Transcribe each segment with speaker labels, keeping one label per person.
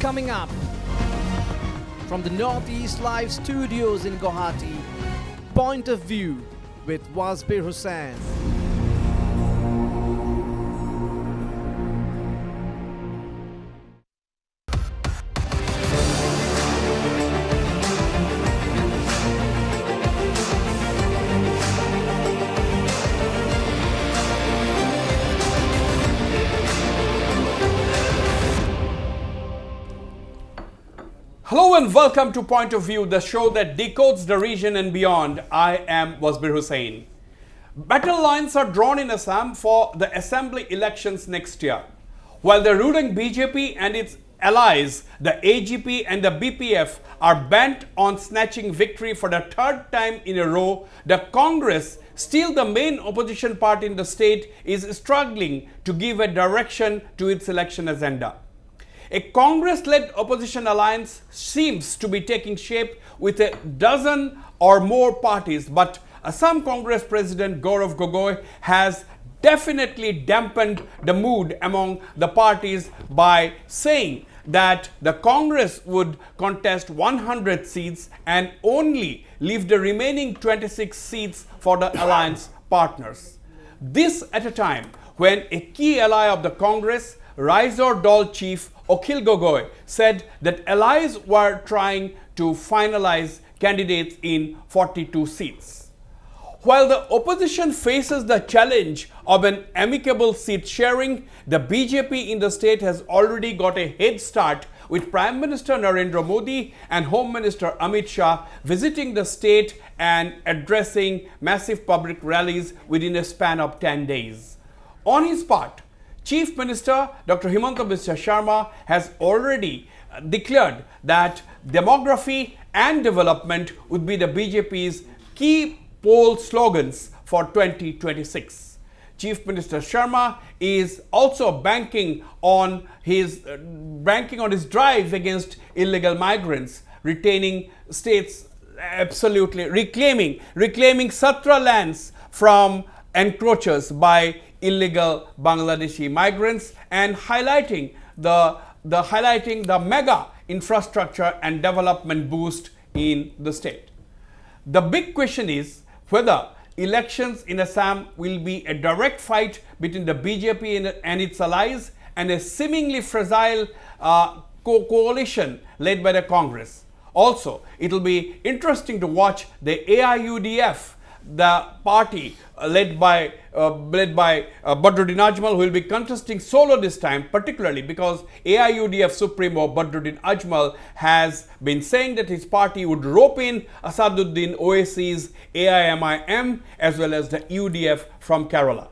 Speaker 1: coming up. From the Northeast Live studios in Guwahati, Point of View with Wasbir Hussain.
Speaker 2: Hello and welcome to Point of View, the show that decodes the region and beyond. I am Wasbir Hussain. Battle lines are drawn in Assam for the assembly elections next year. While the ruling BJP and its allies, the AGP and the BPF, are bent on snatching victory for the third time in a row, the Congress, still the main opposition party in the state, is struggling to give a direction to its election agenda. A Congress-led opposition alliance seems to be taking shape with a dozen or more parties, but Assam Congress President Gaurav Gogoi has definitely dampened the mood among the parties by saying that the Congress would contest 100 seats and only leave the remaining 26 seats for the alliance partners. This at a time when a key ally of the Congress, Rise or Dal chief Akhil Gogoi, said that allies were trying to finalize candidates in 42 seats. While the opposition faces the challenge of an amicable seat sharing, the BJP in the state has already got a head start with Prime Minister Narendra Modi and Home Minister Amit Shah visiting the state and addressing massive public rallies within a span of 10 days. On his part, Chief Minister Dr. Himanta Biswa Sharma has already declared that demography and development would be the BJP's key poll slogans for 2026. Chief Minister Sharma is also banking on his drive against illegal migrants, retaining states, absolutely reclaiming Satra lands from encroachers by illegal Bangladeshi migrants, and highlighting the mega infrastructure and development boost in the state. The big question is whether elections in Assam will be a direct fight between the BJP and its allies and a seemingly fragile coalition led by the Congress. Also, it will be interesting to watch the AIUDF, the party led by Badruddin Ajmal, who will be contesting solo this time, particularly because AIUDF Supremo Badruddin Ajmal has been saying that his party would rope in Asaduddin Owaisi's AIMIM as well as the UDF from Kerala.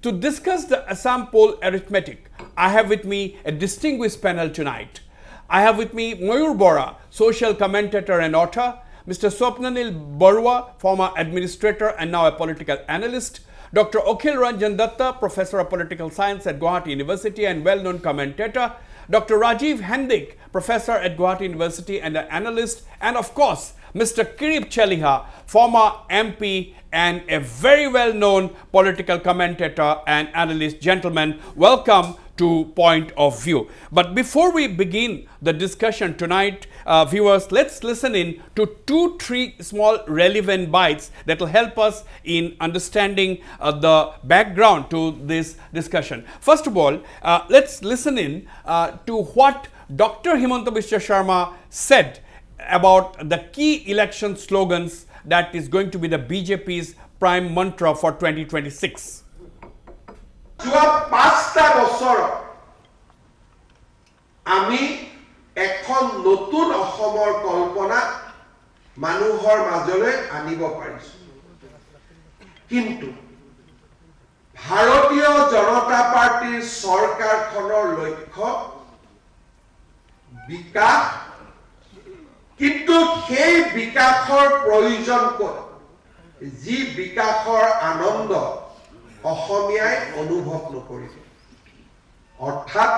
Speaker 2: To discuss the Assam poll arithmetic, I have with me a distinguished panel tonight. I have with me Mayur Bora, social commentator and author, Mr. Swapnanil Barua, former administrator and now a political analyst, Dr. Akhil Ranjan Datta, professor of political science at Guwahati University and well-known commentator, Dr. Rajiv Hendik, professor at Guwahati University and an analyst, and of course, Mr. Kirip Chaliha, former MP and a very well-known political commentator and analyst. Gentlemen, welcome to Point of View. But before we begin the discussion tonight, viewers, let's listen in to 2-3 small relevant bites that will help us in understanding the background to this discussion. First of all, let's listen in to what Dr. Himanta Biswa Sharma said about the key election slogans that is going to be the BJP's prime mantra for 2026.
Speaker 3: যোৱা 5টা বছৰত আমি এখন নতুন অসমৰ কল্পনা মানুহৰ মাজলৈ আনিব পাৰিছো কিন্তু ভাৰতীয় জনতা পাৰ্টিৰ চৰকাৰখনৰ লক্ষ্য বিকাশ কিন্তু সেই বিকাশৰ প্ৰয়োজন ক'ত যি বিকাশৰ আনন্দ অসমীয়াই অনুভৱ নকৰিব অৰ্থাৎ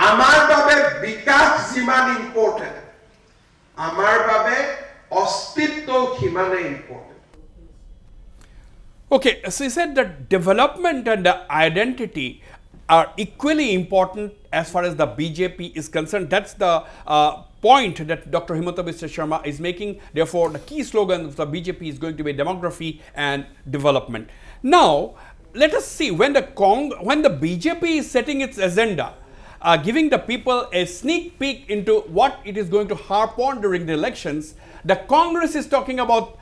Speaker 3: আমাৰ বাবে বিকাশ যিমান ইম্পৰ্টেন্ট আমাৰ বাবে অস্তিত্ব সিমানে important
Speaker 2: Okay, so he said that development and the identity are equally important as far as the BJP is concerned. That's the point that Dr. Himanta Biswa Sharma is making. Therefore, the key slogan of the BJP is going to be demography and development. Now, let us see, when the BJP is setting its agenda, giving the people a sneak peek into what it is going to harp on during the elections, the Congress is talking about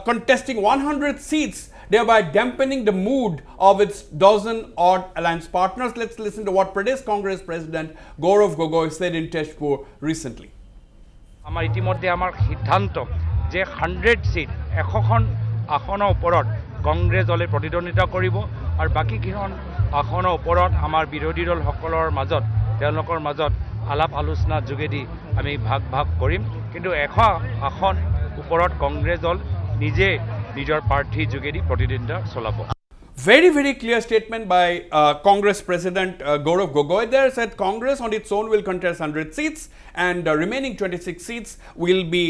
Speaker 2: contesting 100 seats, thereby dampening the mood of its dozen-odd alliance partners. Let's listen to what Pradesh Congress President Gaurav Gogoi said in Tezpur recently.
Speaker 4: আমাৰ ইতিমধ্যে আমাৰ সিদ্ধান্ত যে 100 seat 100খন আসনৰ ওপৰত কংগ্ৰেছ দলে প্ৰতিদ্বন্দ্বিতা কৰিব আৰু বাকীকেইখন আসনৰ ওপৰত আমাৰ বিৰোধী দলসকলৰ মাজত তেওঁলোকৰ মাজত আলাপ আলোচনাৰ যোগেদি আমি ভাগ ভাগ কৰিম কিন্তু এখন আসন ওপৰত কংগ্ৰেছ দল নিজে নিজৰ প্ৰাৰ্থী যোগেদি প্ৰতিদ্বন্দ্বিতা চলাব।
Speaker 2: Very, very clear statement by Congress President Gaurav Gogoi there, said Congress on its own will contest 100 seats and the remaining 26 seats will be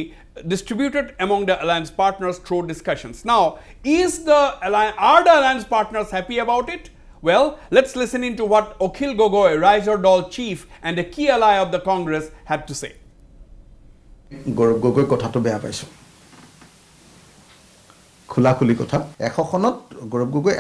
Speaker 2: distributed among the alliance partners through discussions. Now, are the alliance partners happy about it? Well, let's listen into what Akhil Gogoi, Riser Dol chief and a key ally of the Congress, had to say.
Speaker 5: Gaurav Gogoi kothato beya paiso. খোলা খুলি কথা এখখনত গৌৰৱ গগৈ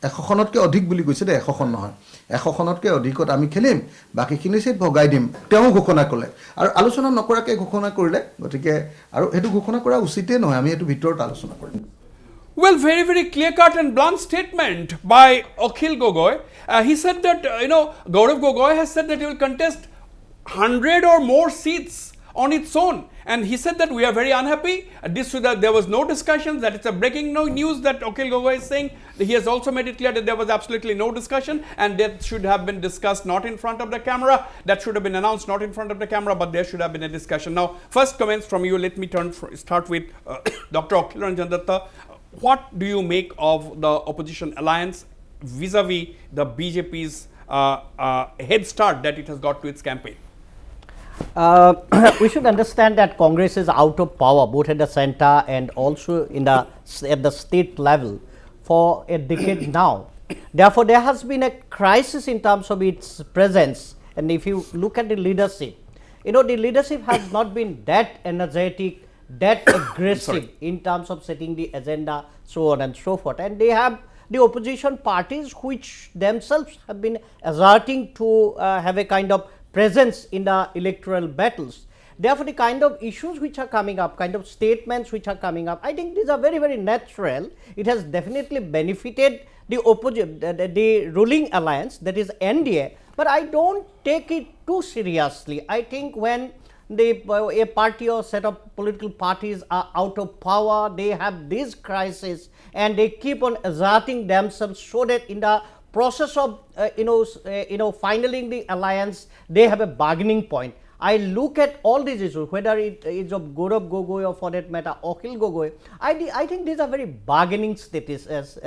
Speaker 5: এখখনতকৈ অধিক বুলি কৈছে দে এখখন নহয় এখখনতকৈ অধিকত আমি খেলিম বাকিখিনি seat ভগাই দিম তেওঁ ঘোষণা কৰিলে আৰু আলোচনা নকৰাকে ঘোষণা কৰিলে গতিকে আৰু এটো ঘোষণা কৰা উচিতে নহয় আমি এটো ভিতৰত আলোচনা কৰিম।
Speaker 2: Well, very, very clear-cut and blunt statement by Akhil Gogoi. He said that, Gaurav Gogoi has said that he will contest 100 or more seats on its own. And he said that we are very unhappy. There was no discussion. That it's a breaking news that Akhil Gogoi is saying. He has also made it clear that there was absolutely no discussion and that should have been discussed not in front of the camera. That should have been announced not in front of the camera, but there should have been a discussion. Now, first comments from you. Let me start with Dr. Akhil Ranjan Datta. What do you make of the opposition alliance vis-a-vis the BJP's head start that it has got to its campaign?
Speaker 6: We should understand that Congress is out of power both at the center and also at the state level for a decade now. Therefore, there has been a crisis in terms of its presence. And if you look at the leadership, the leadership has not been that energetic, that aggressive in terms of setting the agenda, so on and so forth. And they have the opposition parties which themselves have been asserting to have a kind of presence in the electoral battles. Therefore, the kind of issues which are coming up, kind of statements which are coming up, I think these are very, very natural. It has definitely benefited the ruling alliance, that is NDA, but I don't take it too seriously. I think when a party or set of political parties are out of power, they have this crisis and they keep on asserting themselves so that in the process of finaling the alliance, they have a bargaining point. I look at all these issues, whether it is of Gaurav Gogoi or for that matter Akhil Gogoi, I think these are very bargaining status as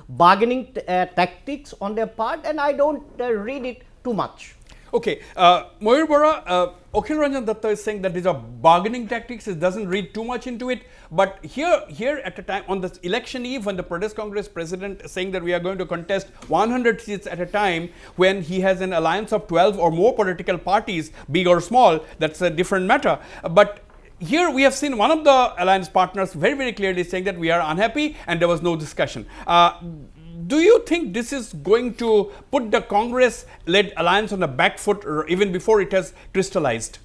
Speaker 6: bargaining tactics on their part, and I don't read it too much.
Speaker 2: Okay, Mayur Bora, Akhil Ranjan Datta is saying that these are bargaining tactics. It doesn't read too much into it. But here at a time on this election eve, when the Pradesh Congress president is saying that we are going to contest 100 seats at a time, when he has an alliance of 12 or more political parties, big or small, that's a different matter. But here we have seen one of the alliance partners very, very clearly saying that we are unhappy and there was no discussion. Do you think this is going to put the Congress-led alliance on the back foot even before it has crystallized?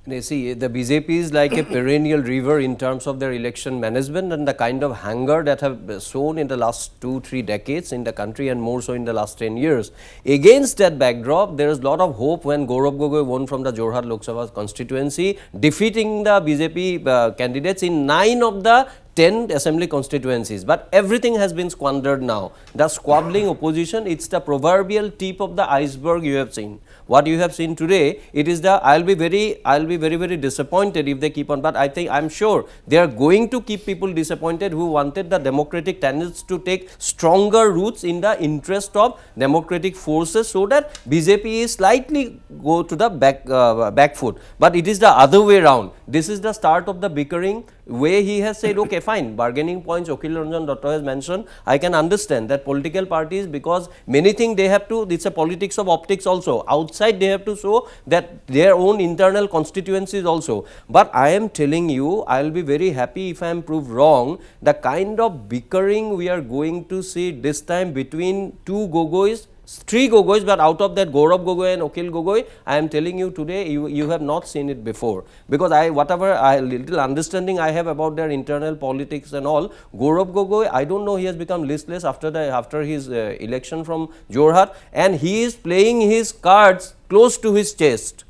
Speaker 7: You see, the BJP is like a perennial river in terms of their election management and the kind of hunger that have shown in the last 2-3 decades in the country and more so in the last 10 years. Against that backdrop, there is a lot of hope when Gaurav Gogoi won from the Jorhat Lok Sabha constituency, defeating the BJP candidates in 9 of the 10 assembly constituencies, but everything has been squandered now. The squabbling opposition, it's the proverbial tip of the iceberg you have seen. What you have seen today, it is the, I'll be very, very disappointed if they keep on, but I'm sure they are going to keep people disappointed who wanted the democratic tenets to take stronger roots in the interest of democratic forces so that BJP is slightly go to the back foot. But it is the other way around. This is the start of the bickering. way he has said, okay, fine, bargaining points Akhil Ranjan Datta has mentioned, I can understand that political parties, because many things they have to, it's a politics of optics also. Outside they have to show that their own internal constituencies also. But I am telling you, I will be very happy if I am proved wrong. The kind of bickering we are going to see this time between two Gogois, 3 Gogois, but out of that Gaurav Gogoi and Akhil Gogoi, I am telling you today, you have not seen it before. Because whatever little understanding I have about their internal politics and all, Gaurav Gogoi, I don't know, he has become listless after his election from Jorhat, and he is playing his cards close to his chest.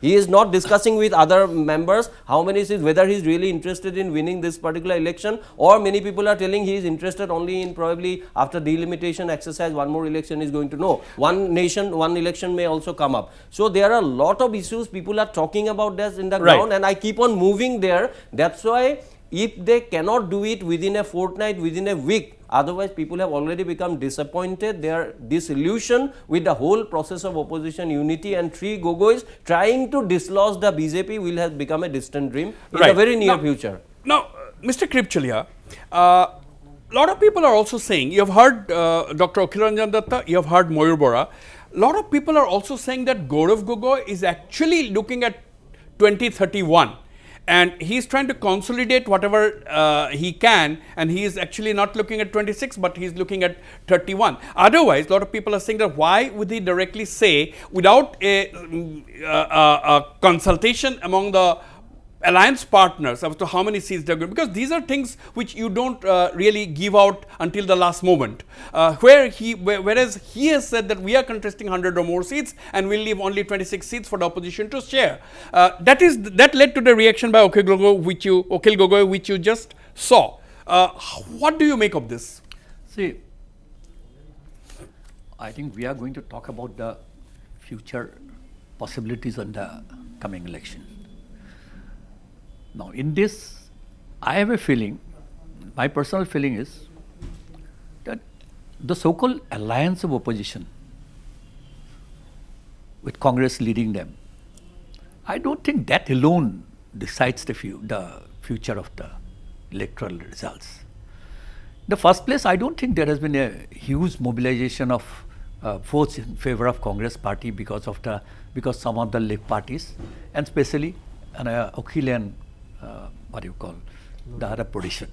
Speaker 7: He is not discussing with other members how many seats, whether he is really interested in winning this particular election, or many people are telling he is interested only in probably after delimitation exercise, one more election is going to know. One nation, one election may also come up. So there are a lot of issues people are talking about this in the ground, and I keep on moving there. That's why if they cannot do it within a fortnight, within a week, otherwise people have already become disappointed, they are disillusioned with the whole process of opposition unity, and 3 Gogois trying to dislodge the BJP will have become a distant dream in the very near future.
Speaker 2: Now, Mr. Kripchalia, lot of people are also saying, you have heard Dr. Akhil Ranjan Datta, you have heard Mayur Bora, lot of people are also saying that Gaurav Gogoi is actually looking at 2031. And he is trying to consolidate whatever he can, and he is actually not looking at 26, but he is looking at 31. Otherwise, a lot of people are saying that why would he directly say, without a consultation among the alliance partners as to how many seats they are going, because these are things which you don't really give out until the last moment. Whereas he has said that we are contesting 100 or more seats and we'll leave only 26 seats for the opposition to share. That led to the reaction by Akhil Gogoi, which you just saw. What do you make of this?
Speaker 8: See, I think we are going to talk about the future possibilities on the coming election. Now, in this, I have a feeling, my personal feeling is that the so-called alliance of opposition, with Congress leading them, I don't think that alone decides the future of the electoral results. In the first place, I don't think there has been a huge mobilization of votes in favor of Congress party because some of the left parties, and especially Akhil and the other position.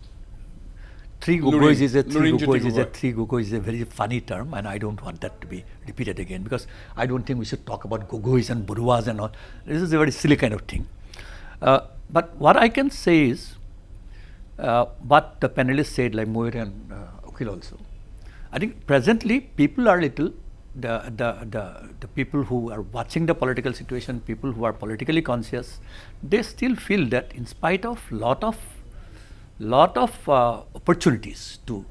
Speaker 8: 3 Gogois is a very funny term, and I don't want that to be repeated again, because I don't think we should talk about Gogois and Baruas and all. This is a very silly kind of thing. But what I can say is, what the panelists said, like Moir and Akhil also, I think presently people are the people who are watching the political situation, people who are politically conscious, they still feel that in spite of lot of opportunities to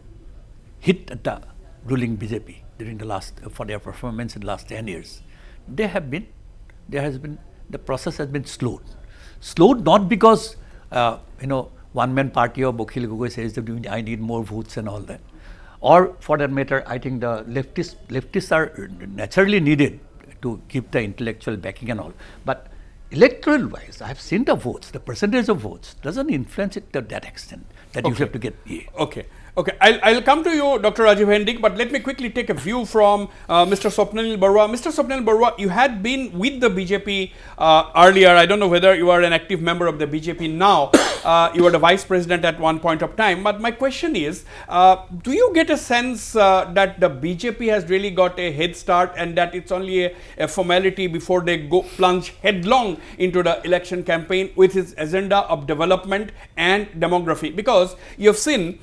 Speaker 8: hit at the ruling BJP during for their performance in the last 10 years, the process has been slowed. Slowed not because one-man party of Akhil Gogoi says that I need more votes and all that. Or for that matter, I think the leftists are naturally needed to keep the intellectual backing and all. But electoral wise, I have seen the votes, the percentage of votes doesn't influence it to that extent that you have to get.
Speaker 2: Okay. I'll come to you, Dr. Rajiv Hendik, but let me quickly take a view from Mr. Swapnil Barua. Mr. Swapnil Barua, you had been with the BJP earlier. I don't know whether you are an active member of the BJP now. You were the vice president at one point of time. But my question is, do you get a sense that the BJP has really got a head start, and that it's only a formality before they plunge headlong into the election campaign with its agenda of development and demography? Because you have seen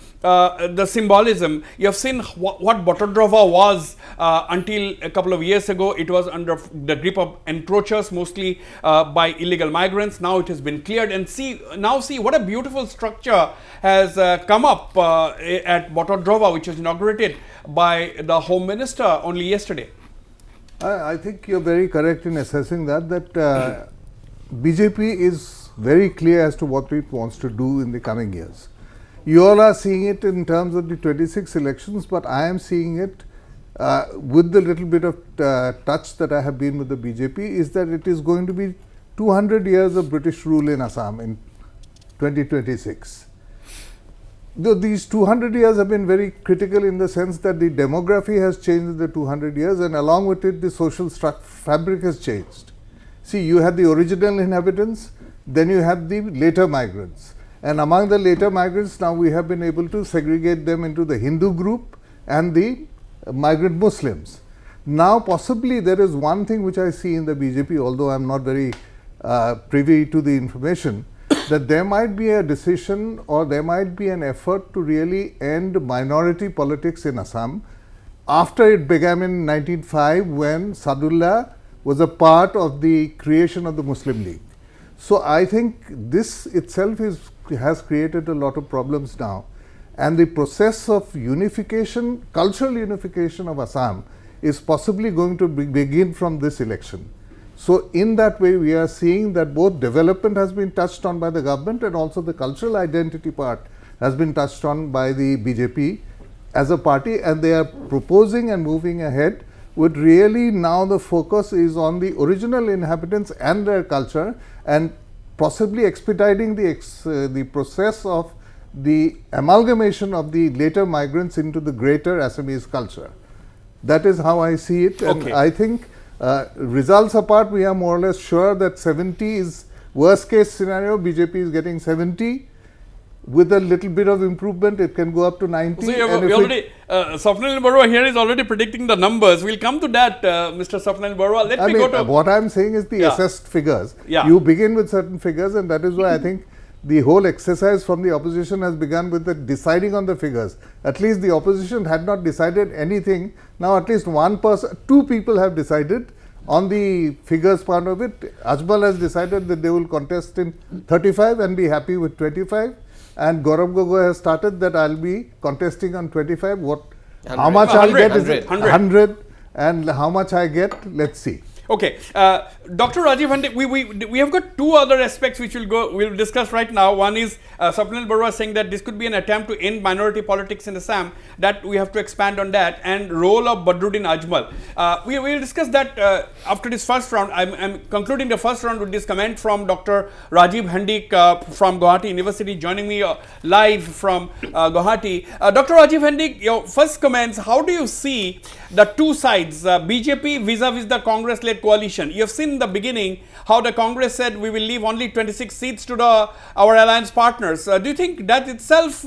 Speaker 2: the symbolism, you have seen what Botodrova was until a couple of years ago. It was under the grip of encroachers, mostly by illegal migrants. Now it has been cleared, and see what a beautiful structure has come up at Botodrova, which was inaugurated by the Home Minister only yesterday.
Speaker 9: I think you're very correct in assessing that BJP is very clear as to what it wants to do in the coming years. You all are seeing it in terms of the 26 elections, but I am seeing it with the little bit of touch that I have been with the BJP, is that it is going to be 200 years of British rule in Assam in 2026. These 200 years have been very critical in the sense that the demography has changed in the 200 years, and along with it the social fabric has changed. See, you had the original inhabitants, then you had the later migrants, and among the later migrants now we have been able to segregate them into the Hindu group and the migrant Muslims. Now possibly there is one thing which I see in the BJP, although I am not very privy to the information, that there might be a decision or there might be an effort to really end minority politics in Assam after it began in 1905 when Sadullah was a part of the creation of the Muslim League. So I think this itself has created a lot of problems now, and the process of unification, cultural unification of Assam is possibly going to begin from this election. So in that way we are seeing that both development has been touched on by the government and also the cultural identity part has been touched on by the BJP as a party, and they are proposing and moving ahead with really now the focus is on the original inhabitants and their culture, and possibly expediting the process of the amalgamation of the later migrants into the greater Assamese culture. That is how I see it, and
Speaker 2: Okay.
Speaker 9: I think results apart, we are more or less sure that 70 is worst case scenario. BJP is getting 70. With a little bit of improvement, it can go up to 90.
Speaker 2: So, we already, Swapnil Barua here is already predicting the numbers. We'll come to that, Mr. Swapnil Barua. Let me go to.
Speaker 9: What I am saying is the
Speaker 2: Yeah.
Speaker 9: assessed figures.
Speaker 2: Yeah.
Speaker 9: You begin with certain figures, and that is why I think the whole exercise from the opposition has begun with the deciding on the figures. At least the opposition had not decided anything. Now at least one person, two people have decided on the figures part of it. Ajmal has decided that they will contest in 35 and be happy with 25. And Gaurav Gogoi has started that I will be contesting on 25. How much I will get is 100, and how much I get, let's see.
Speaker 2: Okay, Dr. Rajiv Hande, we have got two other aspects which we'll discuss right now. One is Swapnil Barua saying that this could be an attempt to end minority politics in Assam, that we have to expand on that, and role of Badruddin Ajmal. We will discuss that after this first round. I'm concluding the first round with this comment from Dr. Rajiv Hande from Guwahati University, joining me live from Guwahati. Dr. Rajiv Hande, your first comments, how do you see the two sides, BJP vis-a-vis the Congress-led coalition? You have seen in the beginning how the Congress said we will leave only 26 seats to our alliance partners. Do you think that itself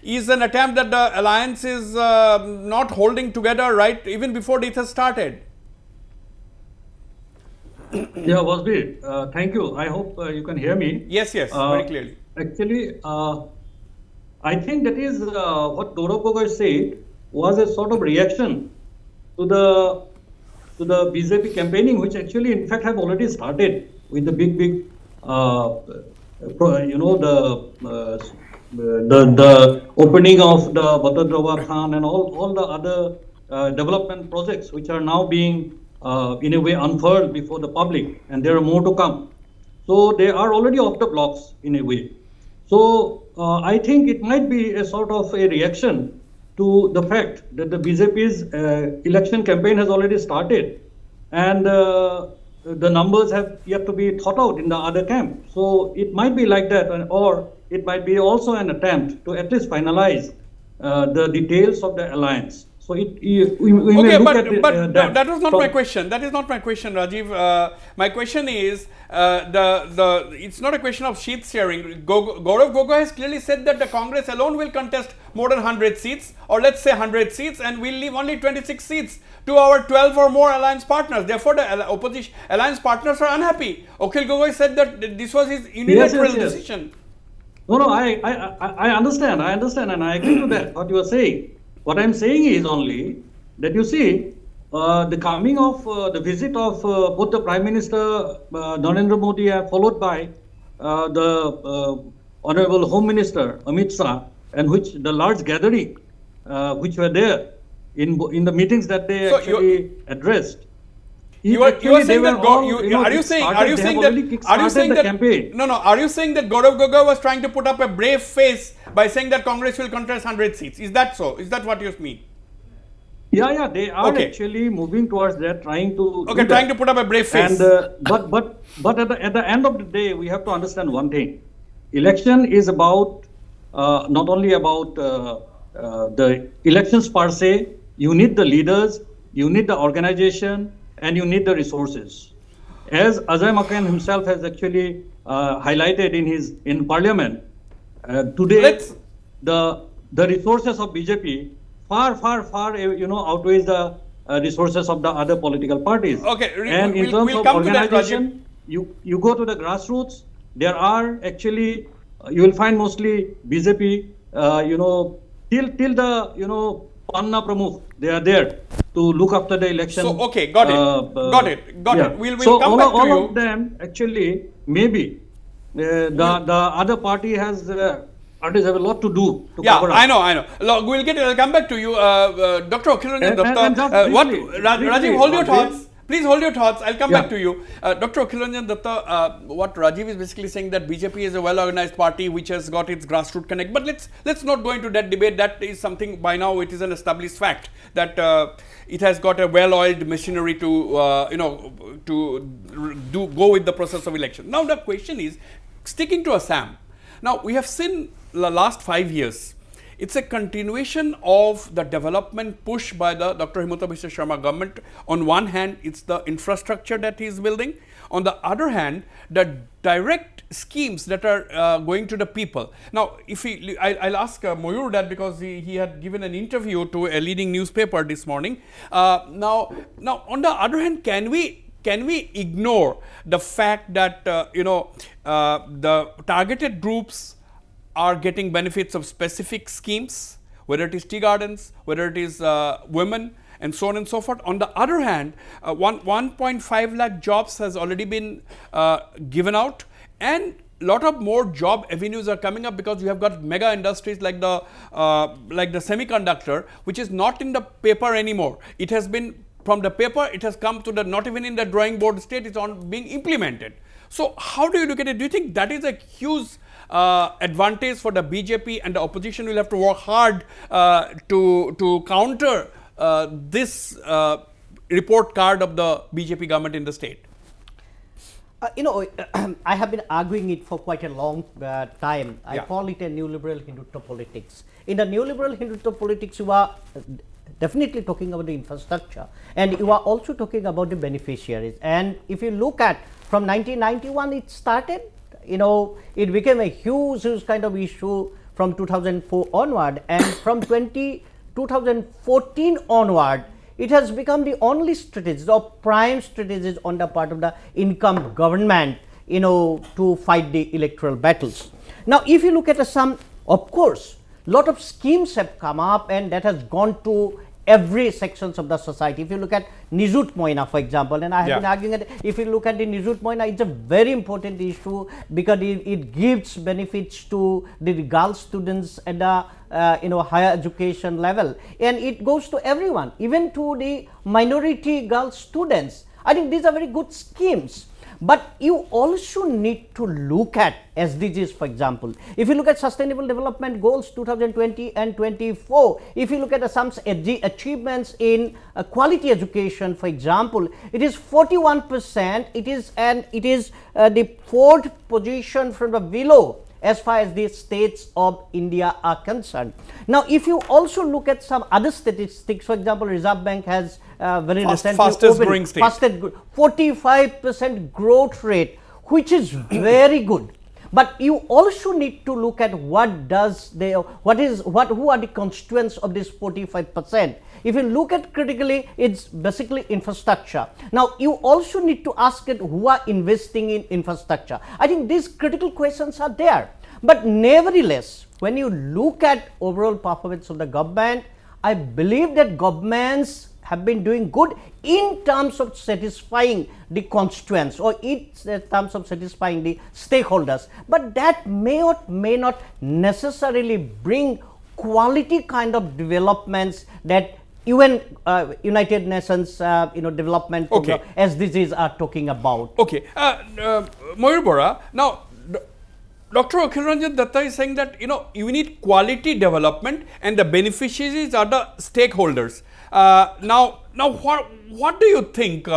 Speaker 2: is an attempt that the alliance is not holding together right even before it has started?
Speaker 10: Yeah, Wasbir, thank you. I hope you can hear me.
Speaker 2: Yes, very clearly.
Speaker 10: Actually, I think that is what Gaurav Gogoi said was a sort of reaction to the BJP campaigning, which actually in fact have already started with the big the opening of the Batadrawa Khan and all the other development projects which are now being in a way unfurled before the public, and there are more to come. So they are already off the blocks in a way. So I think it might be a sort of a reaction to the fact that the BJP's election campaign has already started, and the numbers have yet to be thought out in the other camp. So it might be like that, or it might be also an attempt to at least finalize the details of the alliance. So we may look at
Speaker 2: but that was not my question. That is not my question, Rajiv. My question is, it's not a question of sheet sharing. Gaurav Gogoi has clearly said that the Congress alone will contest more than 100 seats, or let's say 100 seats, and we'll leave only 26 seats to our 12 or more alliance partners. Therefore, the opposition alliance partners are unhappy. Akhil Gogoi said that this was his unilateral decision.
Speaker 10: No, I understand, and I agree to that, what you are saying. What I am saying is only that you see the coming of the visit of both the Prime Minister Narendra Modi, followed by the Honorable Home Minister Amit Shah, and which the large gathering which were there in the meetings that they actually addressed.
Speaker 2: Are you saying that Gaurav Gogoi was trying to put up a brave face by saying that Congress will contest 100 seats? Is that so? Is that what you mean?
Speaker 10: Yeah, they are actually moving towards that, trying to
Speaker 2: put up a brave face.
Speaker 10: And but at the end of the day, we have to understand one thing, election is about not only about the elections per se. You need the leaders, you need the organization, and you need the resources. As Ajay Makan himself has actually highlighted in Parliament, today the resources of BJP far outweighs the resources of the other political parties.
Speaker 2: Okay,
Speaker 10: and in terms of organization, you go to the grassroots. There are actually you will find mostly BJP. Till the Panna Pramukh, they are there to look after the election.
Speaker 2: So okay, got it. We'll
Speaker 10: so
Speaker 2: come back to you.
Speaker 10: all of them actually maybe the other party has parties have a lot to do to cover up.
Speaker 2: I know. Look, I'll come back to you, Dr. Akhilanjan Datta. Rajiv, hold your thoughts. Please hold your thoughts. I'll come back to you. Dr. Akhilanjan Datta, what Rajiv is basically saying that BJP is a well-organized party which has got its grassroots connect. But let's not go into that debate. That is something by now it is an established fact that it has got a well-oiled machinery to go with the process of election. Now the question is, sticking to Assam. Now we have seen the last 5 years. It's a continuation of the development push by the Dr. Himanta Biswa Sharma government. On one hand, it's the infrastructure that he is building. On the other hand, the direct schemes that are going to the people. Now, I'll ask Mayur that because he had given an interview to a leading newspaper this morning. Now, on the other hand, can we ignore the fact that the targeted groups are getting benefits of specific schemes, whether it is tea gardens, whether it is women, and so on and so forth. On the other hand, 1.5 lakh jobs has already been given out, and lot of more job avenues are coming up because you have got mega industries like the semiconductor, which is not in the paper anymore. It has been from the paper, it has come to the not even in the drawing board state, it's on being implemented. So how do you look at it? Do you think that is a huge advantage for the BJP, and the opposition will have to work hard to counter this report card of the BJP government in the state?
Speaker 6: I have been arguing it for quite a long time. I call it a neoliberal Hindutva politics. In the neoliberal Hindutva politics, you are definitely talking about the infrastructure, and you are also talking about the beneficiaries. And if you look at from 1991, it started. It became a huge kind of issue from 2004 onward, and from 2014 onward, it has become the only strategy or prime strategies on the part of the incumbent government, to fight the electoral battles. Now, if you look at Assam, of course, lot of schemes have come up, and that has gone to every sections of the society. If you look at Nijut Moina, for example, and I have been arguing that if you look at the Nijut Moina, it's a very important issue because it gives benefits to the girl students at the higher education level, and it goes to everyone, even to the minority girl students. I think these are very good schemes. But you also need to look at SDGs, for example. If you look at Sustainable Development Goals 2020 and 24, if you look at Assam's achievements in quality education, for example, it is 41%. It is the fourth position from the below as far as the states of India are concerned. Now, if you also look at some other statistics, for example, Reserve Bank has very recently
Speaker 2: fastest growing state,
Speaker 6: 45% growth rate, which is very good. But you also need to look at who are the constituents of this 45%. If you look at critically, it's basically infrastructure. Now, you also need to ask it who are investing in infrastructure. I think these critical questions are there. But nevertheless, when you look at overall performance of the government, I believe that governments have been doing good in terms of satisfying the constituents or in terms of satisfying the stakeholders. But that may or may not necessarily bring quality kind of developments that United Nations development SDGs are talking about.
Speaker 2: Okay, Mayur Bora, now Dr. Akhilanjan Datta is saying that you need quality development and the beneficiaries are the stakeholders. Now what do you think?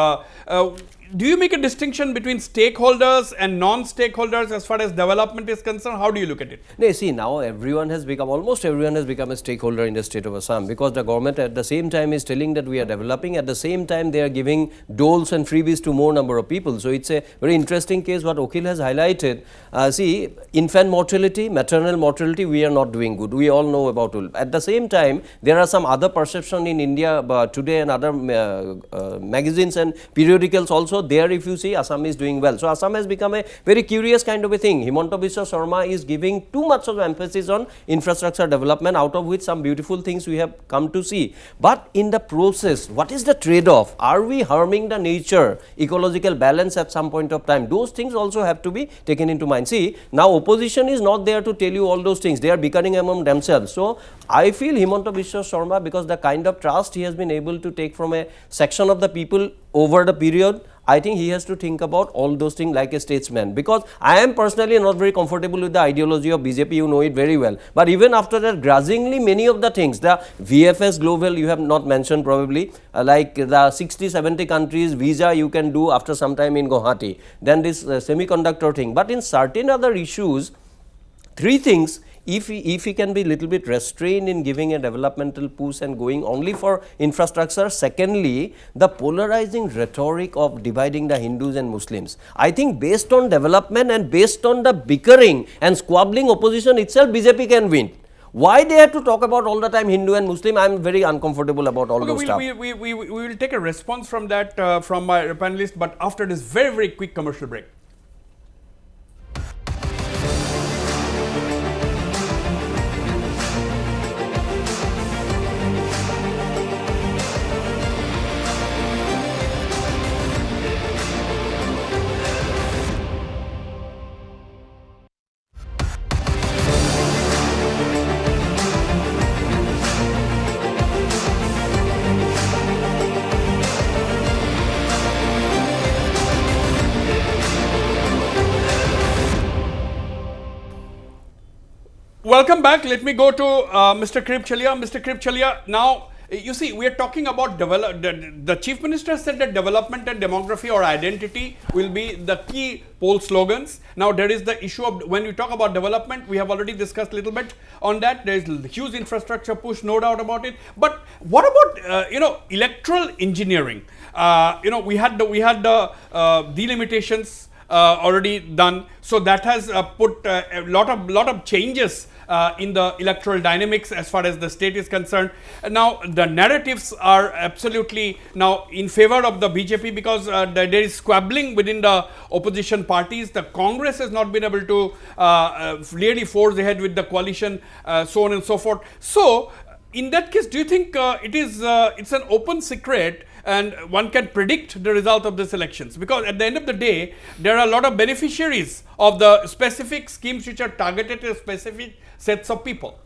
Speaker 2: do you make a distinction between stakeholders and non-stakeholders as far as development is concerned? How do you look at it?
Speaker 7: No, see, now almost everyone has become a stakeholder in the state of Assam, because the government at the same time is telling that we are developing, at the same time they are giving doles and freebies to more number of people. So it's a very interesting case what Okhil has highlighted. See, infant mortality, maternal mortality, we are not doing good. We all know about it. At the same time, there are some other perception in India today and other magazines and periodicals also. There, if you see, Assam is doing well. So Assam has become a very curious kind of a thing. Himanta Biswa Sarma is giving too much of emphasis on infrastructure development, out of which some beautiful things we have come to see. But in the process, what is the trade-off? Are we harming the nature, ecological balance at some point of time? Those things also have to be taken into mind. See, now opposition is not there to tell you all those things. They are bickering among themselves. So I feel Himanta Biswa Sarma, because the kind of trust he has been able to take from a section of the people over the period, I think he has to think about all those things like a statesman, because I am personally not very comfortable with the ideology of BJP, you know it very well. But even after that, grudgingly many of the things, the VFS Global you have not mentioned probably, like the 60-70 countries visa you can do after some time in Guwahati, then this semiconductor thing. But in certain other issues, three things, if he can be little bit restrained in giving a developmental push and going only for infrastructure. Secondly, the polarizing rhetoric of dividing the Hindus and Muslims. I think based on development and based on the bickering and squabbling opposition itself, BJP can win. Why they have to talk about all the time Hindu and Muslim? I am very uncomfortable about all those stuff.
Speaker 2: We will take a response from that from my panelists, but after this very quick commercial break. Welcome back. Let me go to Mr. Krip Chalia. Mr. Krip Chalia, now you see, we are talking about the Chief Minister said that development and demography or identity will be the key poll slogans. Now there is the issue of, when we talk about development, we have already discussed a little bit on that. There is huge infrastructure push, no doubt about it. But what about electoral engineering? We had the delimitations already done, so that has put a lot of changes in the electoral dynamics as far as the state is concerned. Now the narratives are absolutely now in favor of the BJP, because there is squabbling within the opposition parties. The Congress has not been able to really forge ahead with the coalition, so on and so forth. So in that case, do you think it's an open secret and one can predict the result of these elections? Because at the end of the day, there are a lot of beneficiaries of the specific schemes which are targeted at specific sets of people.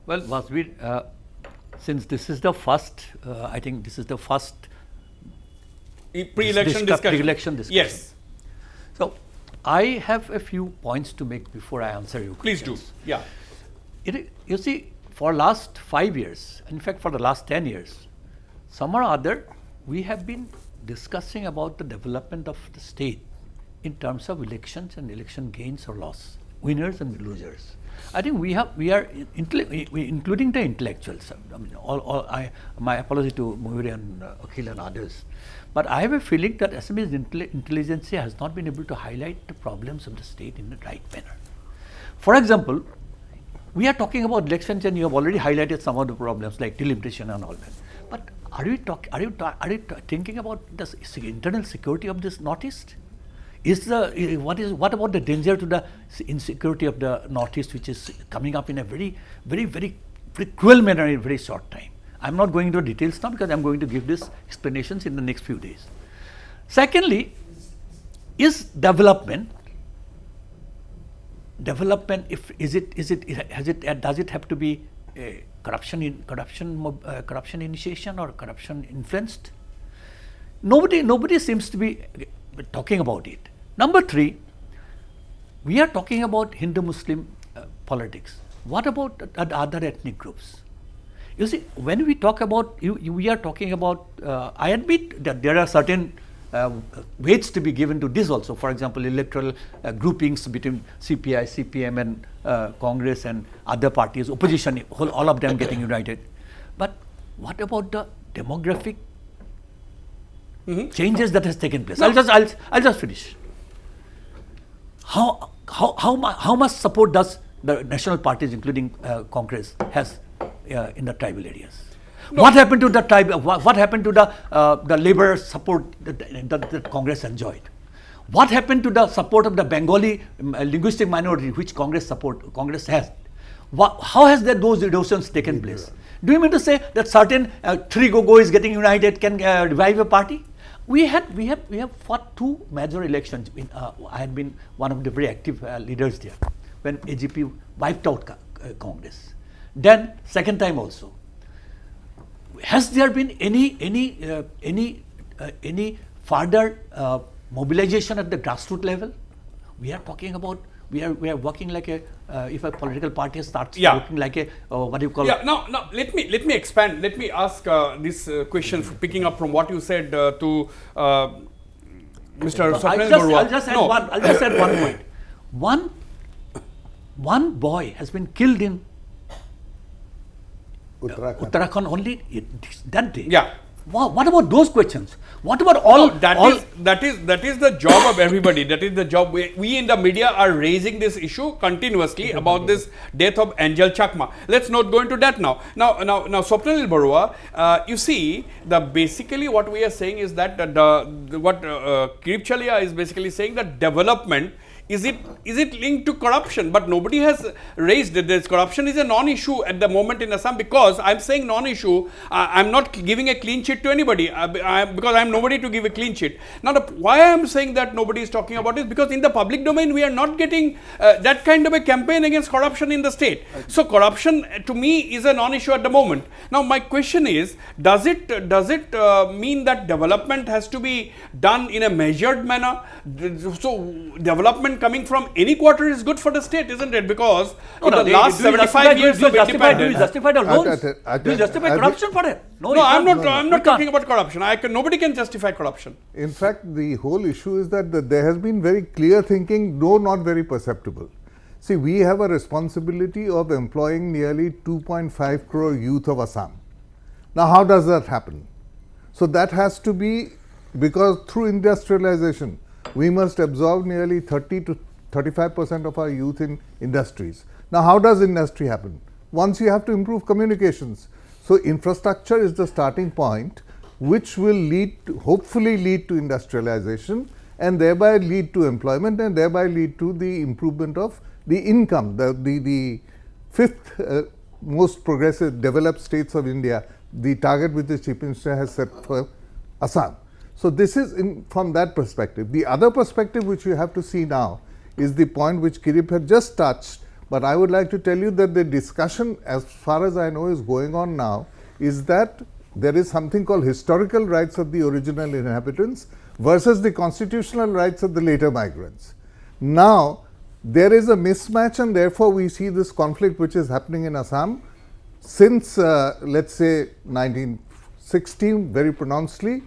Speaker 8: Well, Wasbir, since this is the first, I think this is the first
Speaker 2: pre-election discussion.
Speaker 8: Pre-election discussion.
Speaker 2: Yes.
Speaker 8: So I have a few points to make before I answer you.
Speaker 2: Please do. Yeah.
Speaker 8: You see, for last 5 years, in fact for the last 10 years, some or other, we have been discussing about the development of the state in terms of elections and election gains or loss, winners and losers. I think we are including the intellectuals. I mean, my apology to Moiri and Akhil and others, but I have a feeling that Assamese intelligence has not been able to highlight the problems of the state in the right manner. For example, we are talking about elections, and you have already highlighted some of the problems like delimitation and all that. But are you thinking about the internal security of this Northeast? What about the danger to the insecurity of the Northeast, which is coming up in a very cruel manner in a very short time? I'm not going into details now because I'm going to give these explanations in the next few days. Secondly, is development? Does it have to be corruption initiation or corruption influenced? Nobody seems to be talking about it. Number 3, we are talking about Hindu-Muslim politics. What about the other ethnic groups? You see, when we talk about, we are talking about, I admit that there are certain weights to be given to this also. For example, electoral groupings between CPI, CPM and Congress and other parties, opposition, all of them getting united. But what about the demographic changes that has taken place? I'll just finish. How much support does the national parties, including Congress, has in the tribal areas? No. What happened to the tribe? What happened to the labor support that Congress enjoyed? What happened to the support of the Bengali linguistic minority, which Congress has? How has those erosions taken place? Do you mean to say that certain three Gogoi getting united can revive a party? We have fought two major elections. I had been one of the very active leaders there when AGP wiped out Congress. Then second time also. Has there been any further mobilization at the grassroots level? We are talking about we are working like a if a political party starts working like a what do you call?
Speaker 2: Yeah. Now let me expand. Let me ask this question, picking up from what you said to Mr. Swapnil Barua.
Speaker 8: I'll just add one point. One boy has been killed in Uttarakhand only that day.
Speaker 2: Yeah.
Speaker 8: What about those questions? What about all?
Speaker 2: No, that is the job of everybody. That is the job. We in the media are raising this issue continuously about this death of Angel Chakma. Let's not go into that now. Now, Swapnil Barua, you see, basically what we are saying is that what Kirip Chalia is basically saying that development. Is it linked to corruption? But nobody has raised it. This corruption is a non-issue at the moment in Assam, because I'm saying non-issue. I'm not giving a clean sheet to anybody because I'm nobody to give a clean sheet. Now, why I'm saying that nobody is talking about it, because in the public domain we are not getting that kind of a campaign against corruption in the state. So corruption to me is a non-issue at the moment. Now, my question is, does it mean that development has to be done in a measured manner? So development coming from any quarter is good for the state, isn't it? Because in the last 75 years of independence,
Speaker 8: do you justify the loans? Do you justify corruption for it?
Speaker 2: No, I'm not talking about corruption. Nobody can justify corruption.
Speaker 9: In fact, the whole issue is that there has been very clear thinking, though not very perceptible. See, we have a responsibility of employing nearly 2.5 crore youth of Assam. Now, how does that happen? So that has to be, because through industrialization, we must absorb nearly 30 to 35% of our youth in industries. Now, how does industry happen? Once you have to improve communications. So, infrastructure is the starting point, which will hopefully lead to industrialization, and thereby lead to employment, and thereby lead to the improvement of the income. The fifth most progressive developed states of India, the target which the Chief Minister has set for Assam. So this is from that perspective. The other perspective which you have to see now is the point which Kirip had just touched, but I would like to tell you that the discussion, as far as I know, is going on now, is that there is something called historical rights of the original inhabitants versus the constitutional rights of the later migrants. Now, there is a mismatch, and therefore we see this conflict which is happening in Assam since, let's say, 1916 very pronouncedly.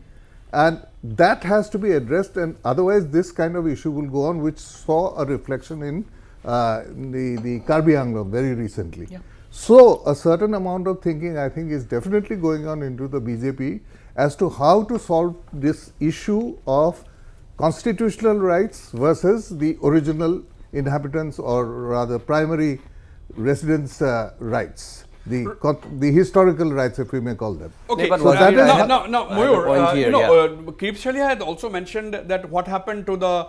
Speaker 9: And that has to be addressed, and otherwise this kind of issue will go on, which saw a reflection in the Karbi Anglong very recently. Yeah. So, a certain amount of thinking, I think, is definitely going on into the BJP as to how to solve this issue of constitutional rights versus the original inhabitants, or rather primary residents' rights. The historical rights, if we may call them.
Speaker 2: Okay,
Speaker 7: but
Speaker 2: so that is now Mayur, Kirip Chalia had also mentioned that what happened to the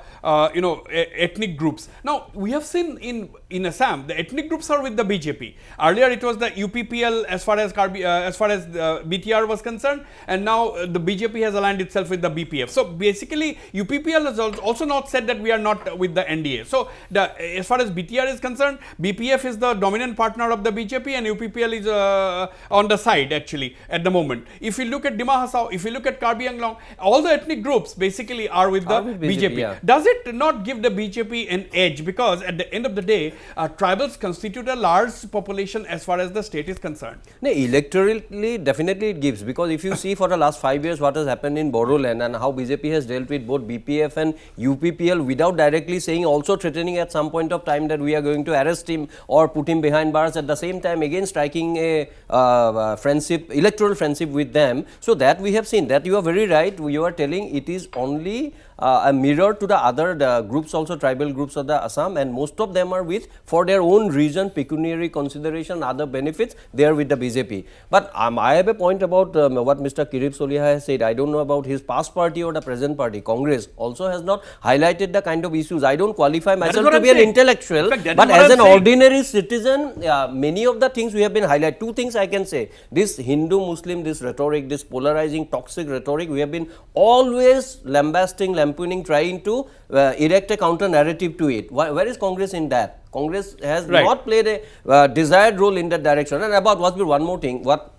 Speaker 2: ethnic groups. Now we have seen in Assam the ethnic groups are with the BJP. Earlier it was the UPPL as far as BTR was concerned, and now the BJP has aligned itself with the BPF. So basically UPPL has also not said that we are not with the NDA. So as far as BTR is concerned, BPF is the dominant partner of the BJP, and UPPL territorial is on the side actually at the moment. If you look at Dima Hasao, if you look at Karbi Anglong, all the ethnic groups basically are with the BJP.
Speaker 7: yeah.
Speaker 2: Does it not give the BJP an edge? Because at the end of the day, tribals constitute a large population as far as the state is concerned.
Speaker 7: No, electorally, definitely it gives, because if you see for the last 5 years what has happened in Bodoland and how BJP has dealt with both BPF and UPPL without directly saying, also threatening at some point of time that we are going to arrest him or put him behind bars, at the same time again striking a friendship, electoral friendship with them. So that we have seen. That you are very right. You are telling it is only a mirror to the other groups, also tribal groups of the Assam, and most of them are with, for their own reason, pecuniary consideration, other benefits, they are with the BJP. But I have a point about what Mr. Kirip Solia has said. I don't know about his past party or the present party. Congress also has not highlighted the kind of issues. I don't qualify myself to be an intellectual, but as an ordinary citizen, many of the things we have been highlighted. Two things I can say. This Hindu-Muslim, this rhetoric, this polarizing, toxic rhetoric, we have been always lambasting, lampooning, trying to erect a counter narrative to it. Where is Congress in that? Congress has not played a desired role in that direction. And about Wasbir, one more thing, what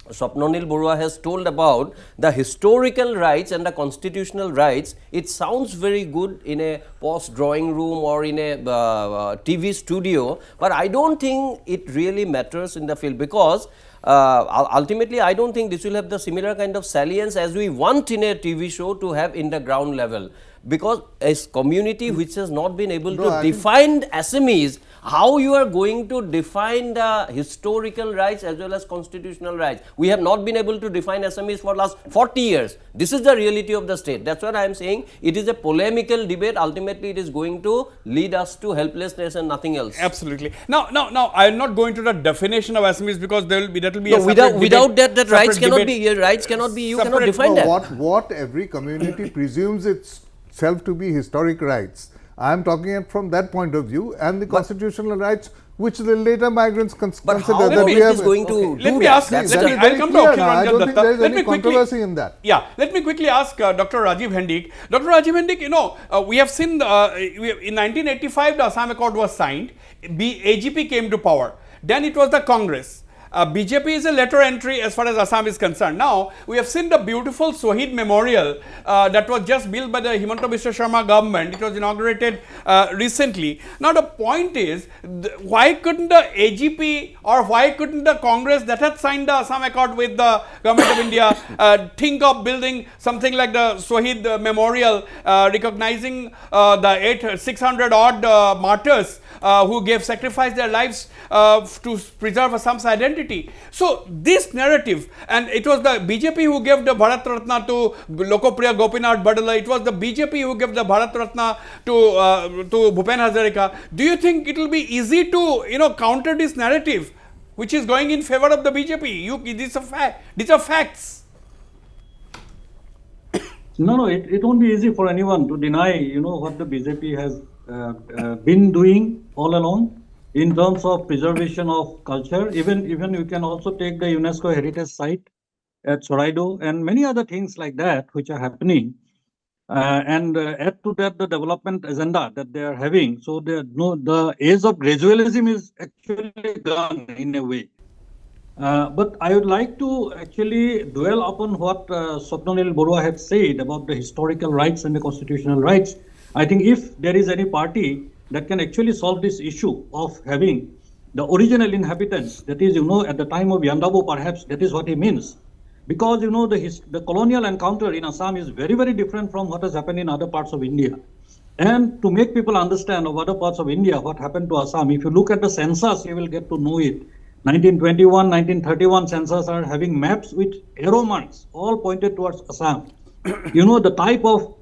Speaker 7: Swapnanil Borua has told about the historical rights and the constitutional rights, it sounds very good in a post drawing room or in a TV studio, but I don't think it really matters in the field, because ultimately I don't think this will have the similar kind of salience as we want in a TV show to have in the ground level, because a community which has not been able to define Assamese, how you are going to define the historical rights as well as constitutional rights? We have not been able to define Assamese for last 40 years. This is the reality of the state. That's what I am saying. It is a polemical debate. Ultimately, it is going to lead us to helplessness and nothing else.
Speaker 2: Absolutely. Now, I will not go into the definition of Assamese, because that will be
Speaker 7: no, without that rights cannot be. You cannot define that.
Speaker 9: What every community presumes itself to be historic rights. I am talking it from that point of view, and the constitutional rights which the later migrants consider.
Speaker 7: But how
Speaker 9: that
Speaker 7: we is going to
Speaker 2: let me ask. I will come to Akhil
Speaker 9: I don't think there is any controversy in that.
Speaker 2: Yeah, let me quickly ask Dr. Rajiv Hendik. Dr. Rajiv Hendik, you know, we have seen in 1985 the Assam Accord was signed. AGP came to power. Then it was the Congress. BJP is a later entry as far as Assam is concerned. Now, we have seen the beautiful Shohid Memorial that was just built by the Himanta Biswa Sharma government. It was inaugurated recently. Now, the point is, why couldn't the AGP or why couldn't the Congress that had signed the Assam Accord with the government of India think of building something like the Shohid Memorial, recognizing the 600 odd martyrs who sacrificed their lives to preserve Assam's identity. So this narrative, and it was the BJP who gave the Bharat Ratna to Lokopriya Gopinath Badala. It was the BJP who gave the Bharat Ratna to Bhupen Hazarika. Do you think it will be easy to counter this narrative, which is going in favor of the BJP? These are facts.
Speaker 10: No, it won't be easy for anyone to deny, what the BJP has been doing all along in terms of preservation of culture. Even you can also take the UNESCO heritage site at Soraido and many other things like that which are happening, and add to that the development agenda that they are having. So the age of gradualism is actually gone in a way. But I would like to actually dwell upon what Swapnanil Borua had said about the historical rights and the constitutional rights. I think if there is any party that can actually solve this issue of having the original inhabitants, that is, at the time of Yandabo, perhaps that is what he means. Because, the colonial encounter in Assam is very, very different from what has happened in other parts of India. And to make people understand of other parts of India, what happened to Assam, if you look at the census, you will get to know it. 1921, 1931 census are having maps with arrow marks, all pointed towards Assam. The type of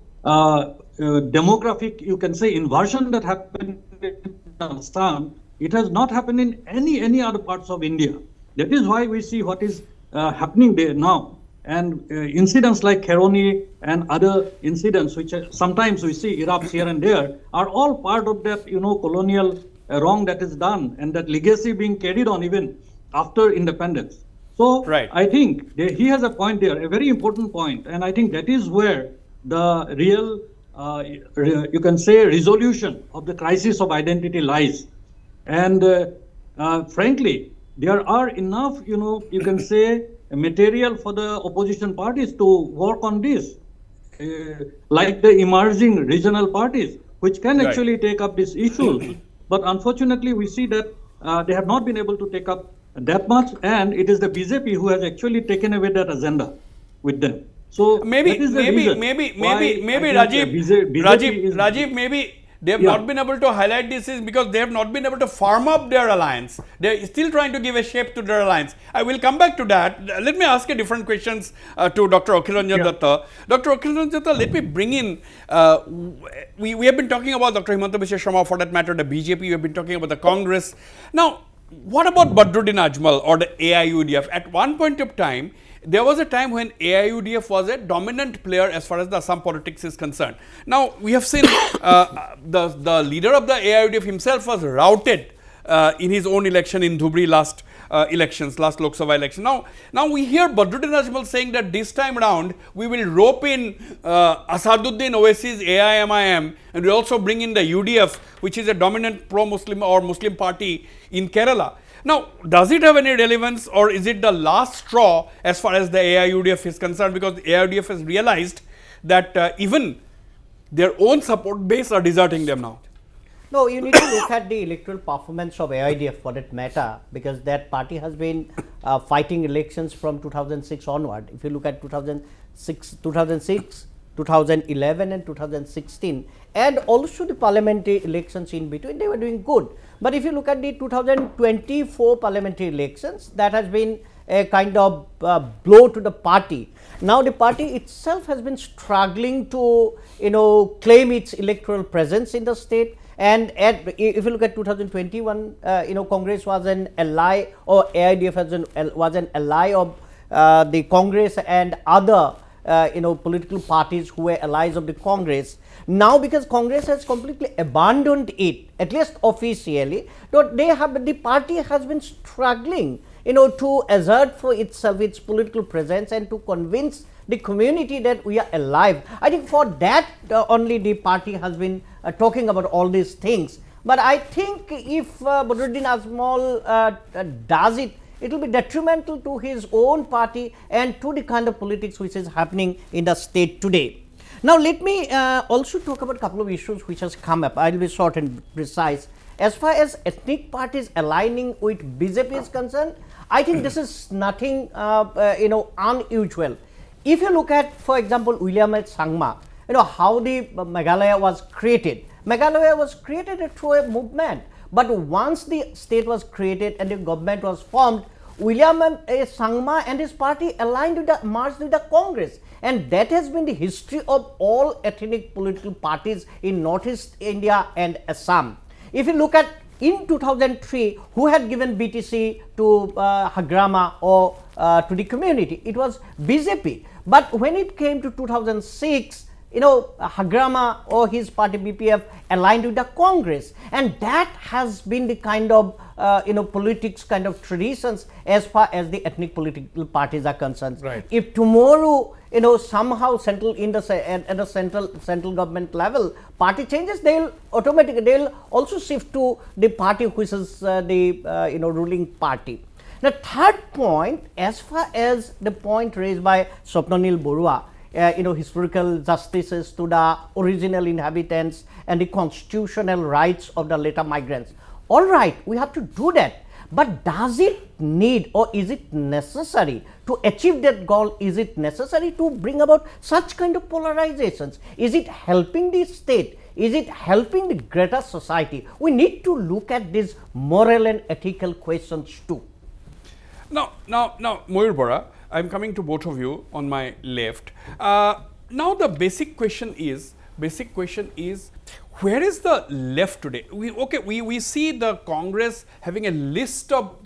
Speaker 10: demographic, you can say, inversion that happened in Assam, it has not happened in any other parts of India. That is why we see what is happening there now. And incidents like Kheroni and other incidents, which sometimes we see erupts here and there, are all part of that, colonial wrong that is done, and that legacy being carried on even after independence. So I think he has a point there, a very important point, and I think that is where the real you can say resolution of the crisis of identity lies. And frankly, there are enough, you can say, material for the opposition parties to work on this, like the emerging regional parties, which can
Speaker 2: Right.
Speaker 10: actually take up these issues. But unfortunately, we see that they have not been able to take up that much, and it is the BJP who has actually taken away that agenda with them. So
Speaker 2: Maybe,
Speaker 10: that is the reason
Speaker 2: maybe
Speaker 10: why I think,
Speaker 2: Rajiv, maybe they have
Speaker 10: Yeah.
Speaker 2: not been able to highlight this is because they have not been able to farm up their alliance. They are still trying to give a shape to their alliance. I will come back to that. Let me ask you different questions to Dr. Akhilanjan Datta. Dr. Akhilanjan Datta, let me bring in, we have been talking about Dr. Himanta Biswa Sharma, for that matter, the BJP, we have been talking about the Congress. Now, what about Badruddin Ajmal or the AIUDF? At one point of time, there was a time when AIUDF was a dominant player as far as the Assam politics is concerned. Now, we have seen the leader of the AIUDF himself was routed in his own election in Dhubri last Lok Sabha election. Now we hear Badruddin Ajmal saying that this time around we will rope in Asaduddin Owaisi's AIMIM, and we also bring in the UDF, which is a dominant pro-Muslim or Muslim party in Kerala. Now, does it have any relevance, or is it the last straw as far as the AIUDF is concerned? Because the AIUDF has realized that even their own support base are deserting them now.
Speaker 6: No, you need to look at the electoral performance of AIDF for that matter, because that party has been fighting elections from 2006 onward. If you look at 2006, 2011 and 2016, and also the parliamentary elections in between, they were doing good. But if you look at the 2024 parliamentary elections, that has been a kind of blow to the party. Now the party itself has been struggling to, claim its electoral presence in the state. And if you look at 2021, Congress was an ally, or AIDF was an ally of the Congress and other political parties who were allies of the Congress. Now, because Congress has completely abandoned it, at least officially, the party has been struggling, to assert for itself its political presence and to convince the community that we are alive. I think for that only the party has been talking about all these things. But I think if Badruddin Ajmal does it, it will be detrimental to his own party and to the kind of politics which is happening in the state today. Now, let me also talk about a couple of issues which has come up. I will be short and precise. As far as ethnic parties aligning with BJP is concerned, I think this is nothing unusual. If you look at, for example, William H. Sangma, how the Meghalaya was created. Meghalaya was created through a movement. But once the state was created and the government was formed, William A. Sangma and his party merged with the Congress. And that has been the history of all ethnic political parties in Northeast India and Assam. If you look at in 2003, who had given BTC to Hagrama or to the community? It was BJP. But when it came to 2006, Hagrama or his party BPF aligned with the Congress, and that has been the kind of politics kind of traditions as far as the ethnic political parties are concerned.
Speaker 2: Right.
Speaker 6: If tomorrow somehow at the central government level party changes, they'll also shift to the party which is the ruling party. The third point, as far as the point raised by Swapnanil Borua, historical justices to the original inhabitants and the constitutional rights of the later migrants. All right, we have to do that. But does it need, or is it necessary to achieve that goal? Is it necessary to bring about such kind of polarizations? Is it helping the state? Is it helping the greater society? We need to look at these moral and ethical questions too.
Speaker 2: Now, Mayur Bora, I'm coming to both of you on my left. Now, the basic question is, where is the left today? We see the Congress having a list of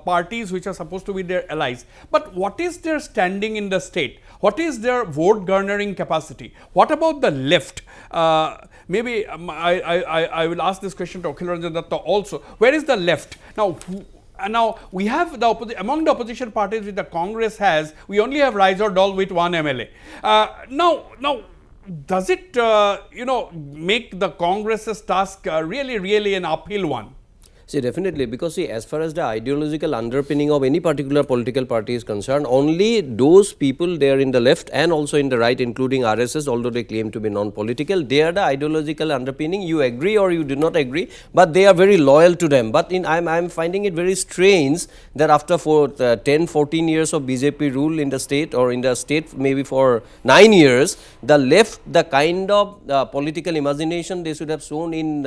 Speaker 2: parties which are supposed to be their allies. But what is their standing in the state? What is their vote garnering capacity? What about the left? Maybe I will ask this question to Akhilanjan Datta also. Where is the left? Now we have among the opposition parties which the Congress has, we only have Rise or Dal with one MLA. Now, does it make the Congress's task really an uphill one?
Speaker 7: See, definitely, because see, as far as the ideological underpinning of any particular political party is concerned, only those people there in the left and also in the right, including RSS, although they claim to be non-political, they are the ideological underpinning. You agree or you do not agree, but they are very loyal to them. But I'm finding it very strange that after 10, 14 years of BJP rule in the state, or in the state maybe for 9 years, the left, the kind of political imagination they should have shown in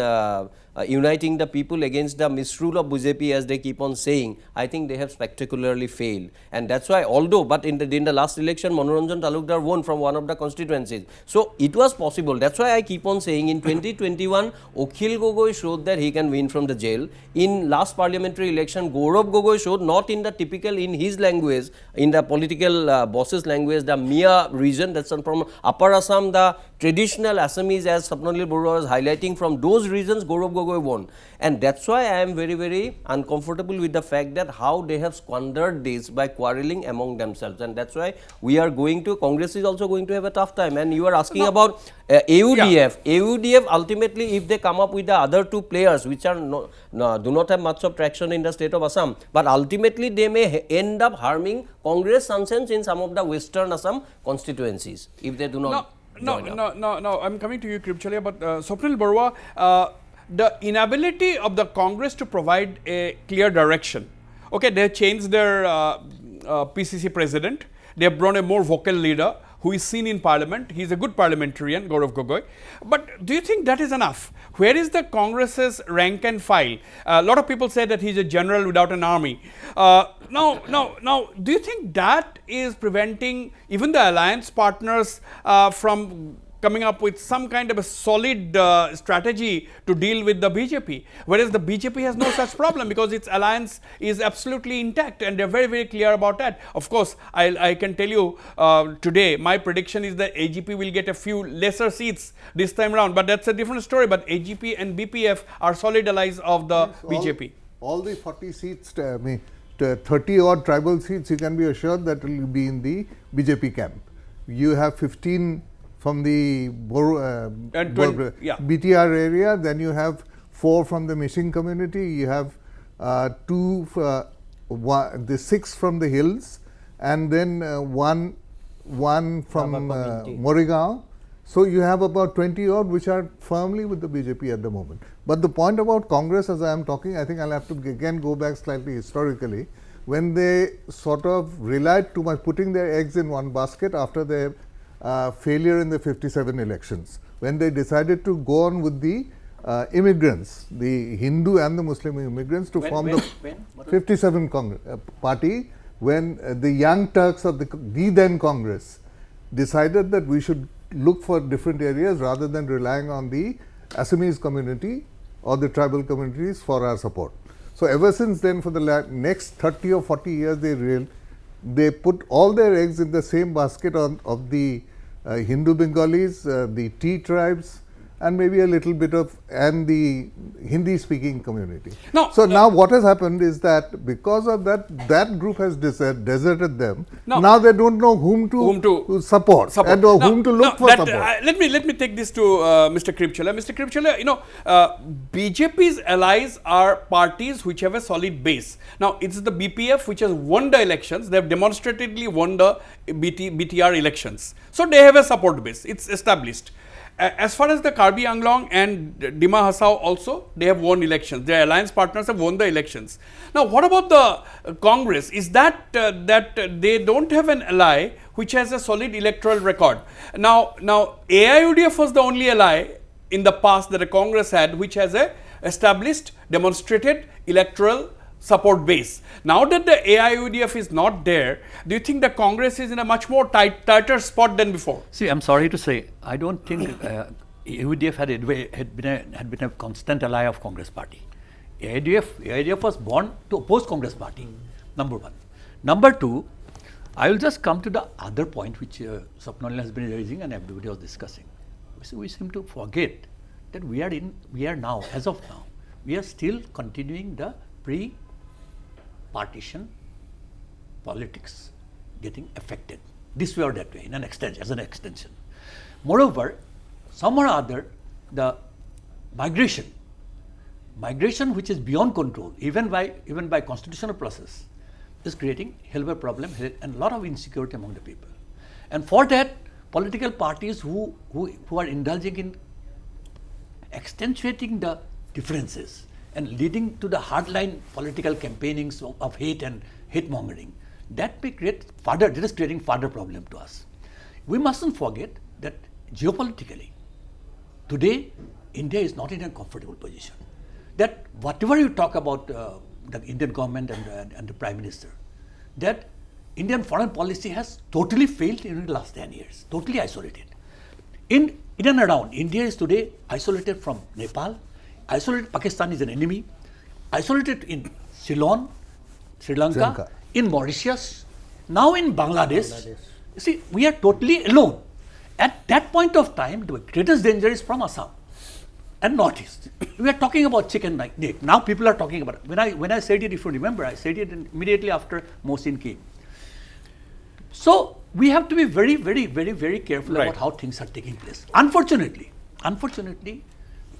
Speaker 7: uniting the people against the misrule of BJP, as they keep on saying, I think they have spectacularly failed. And that's why, although, but in the last election, Manoranjan Talukdar won from one of the constituencies. So it was possible. That's why I keep on saying in 2021, Akhil Gogoi showed that he can win from the jail. In last parliamentary election, Gaurav Gogoi showed, not in the typical, in his language, in the political boss's language, the Mia region, that's from Upper Assam, the traditional Assamese, as Sapnalil Borua was highlighting, from those regions, Gaurav Gogoi won. And that's why I am very, very uncomfortable with the fact that how they have squandered this by quarreling among themselves. And that's why we are going to, Congress is also going to have a tough time. And you are asking about AUDF. Yeah. AUDF, ultimately, if they come up with the other two players, which are do not have much of traction in the state of Assam, but ultimately they may end up harming Congress nonsense in some of the western Assam constituencies, if they do not.
Speaker 2: No, I'm coming to you, Kripchalia, but Swapnil Borua, the inability of the Congress to provide a clear direction. Okay, they have changed their PCC president. They have brought a more vocal leader who is seen in parliament. He is a good parliamentarian, Gaurav Gogoi. But do you think that is enough? Where is the Congress's rank and file? A lot of people say that he is a general without an army. Now, do you think that is preventing even the alliance partners from coming up with some kind of a solid strategy to deal with the BJP, whereas the BJP has no such problem because its alliance is absolutely intact and they're very, very clear about that. Of course, I can tell you today, my prediction is that AGP will get a few lesser seats this time around, but that's a different story. But AGP and BPF are solid allies of the BJP.
Speaker 9: All the 40 seats, 30 odd tribal seats, you can be assured that will be in the BJP camp. You have 15 from the BTR area, then you have 4 from the Mishing community, you have 6 from the hills, and then one from Morigaon. So you have about 20 odd which are firmly with the BJP at the moment. But the point about Congress, as I am talking, I think I'll have to again go back slightly historically, when they sort of relied too much, putting their eggs in one basket after their failure in the 57 elections, when they decided to go on with the immigrants, the Hindu and the Muslim immigrants, to form the 57 party, when the Young Turks of the then Congress decided that we should look for different areas rather than relying on the Assamese community or the tribal communities for our support. So ever since then, for the next 30 or 40 years, they put all their eggs in the same basket of the Hindu Bengalis, the Tea tribes, and maybe a little bit of the Hindi-speaking community. Now what has happened is that because of that group has deserted them. Now they don't know whom to support and whom to look for support.
Speaker 2: Let me take this to Mr. Kripchalia. Mr. Kripchalia, BJP's allies are parties which have a solid base. Now it's the BPF which has won the elections. They have demonstratively won the BTR elections. So they have a support base. It's established. As far as the Karbi Anglong and Dima Hasao also, they have won elections. Their alliance partners have won the elections. Now, what about the Congress? Is that they don't have an ally which has a solid electoral record? Now AIUDF was the only ally in the past that a Congress had which has a established, demonstrated electoral support base. Now that the AIUDF is not there, do you think the Congress is in a much more tighter spot than before?
Speaker 8: See, I'm sorry to say, I don't think AIUDF had been a constant ally of Congress party. AIUDF was born to oppose Congress party, number one. Number two, I will just come to the other point which Swapnil has been raising and everybody was discussing. So we seem to forget that we are now, as of now, we are still continuing the pre-partition politics getting affected this way or that way, as an extension. Moreover, some or other, the migration migration which is beyond control, even by constitutional process, is creating hell of a problem and a lot of insecurity among the people. And for that, political parties who are indulging in accentuating the differences and leading to the hardline political campaignings of hate and hate mongering, that is creating further problem to us. We mustn't forget that geopolitically, today, India is not in a comfortable position. That whatever you talk about the Indian government and the Prime Minister, that Indian foreign policy has totally failed in the last 10 years, totally isolated. In and around, India is today isolated from Nepal, isolated. Pakistan is an enemy, isolated in Ceylon, Sri Lanka, in Mauritius, now in Bangladesh. You see, we are totally alone. At that point of time, the greatest danger is from Assam and Northeast. We are talking about chicken neck. Now people are talking about it. When I said it, if you remember, I said it immediately after Mohsin came. So we have to be very, very, very, very careful about how things are taking place. Unfortunately,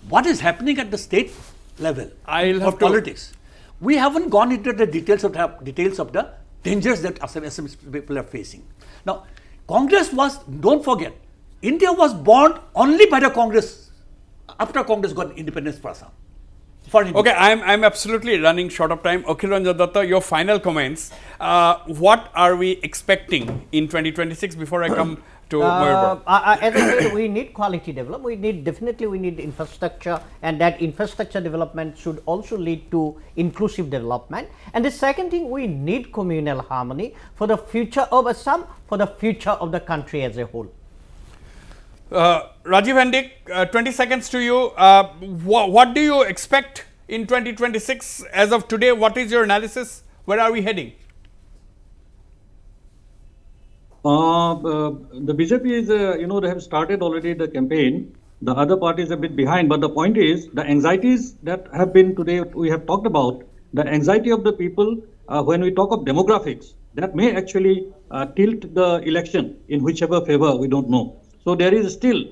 Speaker 8: what is happening at the state level of politics, we haven't gone into the details of the dangers that Assam people are facing. Now, Congress was, don't forget, India was born only by the Congress, after Congress got independence for Assam.
Speaker 2: Okay, I'm absolutely running short of time. Akhil Ranjan Datta, your final comments. What are we expecting in 2026 before I come to Mayur?
Speaker 6: As I said, we need quality development. We need infrastructure, and that infrastructure development should also lead to inclusive development. And the second thing, we need communal harmony for the future of Assam, for the future of the country as a whole.
Speaker 2: Rajiv Hendik, 20 seconds to you. What do you expect in 2026 as of today? What is your analysis? Where are we heading?
Speaker 10: The BJP is, they have started already the campaign. The other party is a bit behind. But the point is, the anxieties that have been today, we have talked about, the anxiety of the people when we talk of demographics, that may actually tilt the election in whichever favor, we don't know. So there is still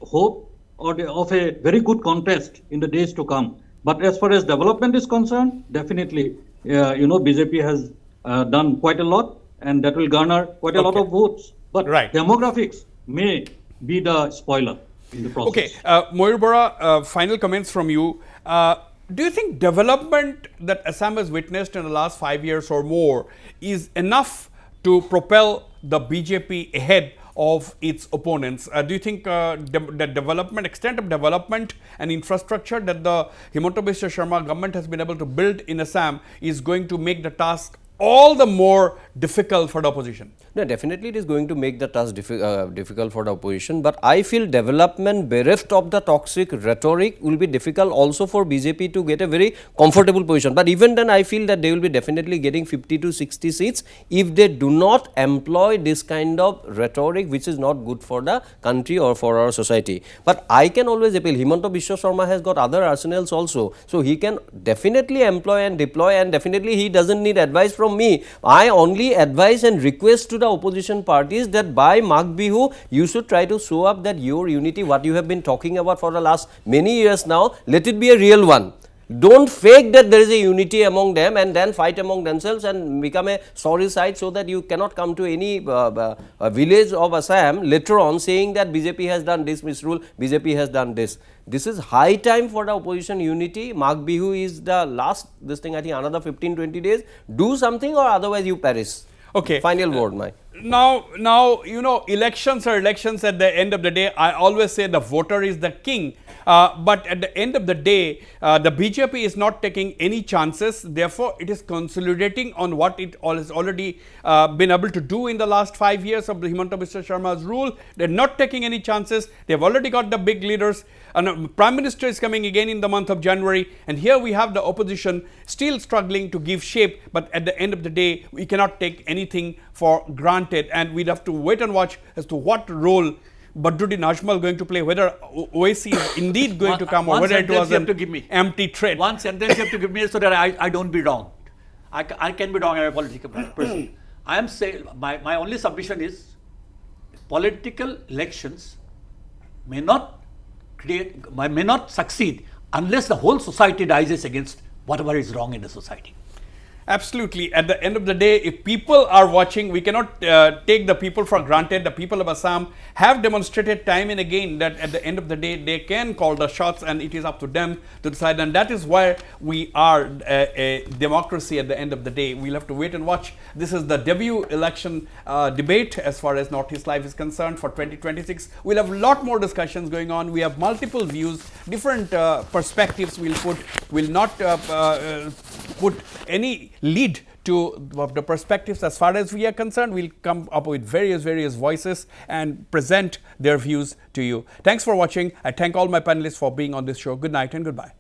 Speaker 10: hope of a very good contest in the days to come. But as far as development is concerned, definitely, BJP has done quite a lot, and that will garner quite a lot of votes. But demographics may be the spoiler in the process.
Speaker 2: Okay, Mayur Bora, final comments from you. Do you think development that Assam has witnessed in the last 5 years or more is enough to propel the BJP ahead of its opponents? Do you think the extent of development and infrastructure that the Himanta Biswa Sharma government has been able to build in Assam is going to make the task all the more difficult for the opposition?
Speaker 7: No, definitely it is going to make the task difficult for the opposition, but I feel development bereft of the toxic rhetoric will be difficult also for BJP to get a very comfortable position. But even then, I feel that they will be definitely getting 50 to 60 seats if they do not employ this kind of rhetoric which is not good for the country or for our society. But I can always appeal, Himanta Biswa Sharma has got other arsenals also, so he can definitely employ and deploy, and definitely he doesn't need advice from me. I only advise and request to the opposition parties that by Magh Bihu, you should try to show up that your unity, what you have been talking about for the last many years now, let it be a real one. Don't fake that there is a unity among them and then fight among themselves and become a sorry sight, so that you cannot come to any village of Assam later on saying that BJP has done this misrule, BJP has done this. This is high time for the opposition unity. Magh Bihu is the last, I think another 15-20 days. Do something or otherwise you perish.
Speaker 2: Okay.
Speaker 7: Final word, Mike.
Speaker 2: Now, elections are elections. At the end of the day, I always say the voter is the king. But at the end of the day, the BJP is not taking any chances. Therefore, it is consolidating on what it has already been able to do in the last 5 years of the Himanta Biswa Sharma's rule. They're not taking any chances. They've already got the big leaders. And Prime Minister is coming again in the month of January. And here we have the opposition still struggling to give shape. But at the end of the day, we cannot take anything for granted. And we'd have to wait and watch as to what role Badruddin Ajmal going to play, whether OAC is indeed going to come or whether it was an empty threat.
Speaker 8: One sentence you have to give me so that I don't be wrong. I can be wrong as a political person. I am saying, my only submission is political elections may not succeed unless the whole society rises against whatever is wrong in the society.
Speaker 2: Absolutely. At the end of the day, if people are watching, we cannot take the people for granted. The people of Assam have demonstrated time and again that at the end of the day, they can call the shots, and it is up to them to decide. And that is why we are a democracy at the end of the day. We'll have to wait and watch. This is the debut election debate as far as Northeast Live is concerned for 2026. We'll have a lot more discussions going on. We have multiple views, different perspectives we'll not put any lead to the perspectives as far as we are concerned. We'll come up with various voices and present their views to you. Thanks for watching. I thank all my panelists for being on this show. Good night and goodbye.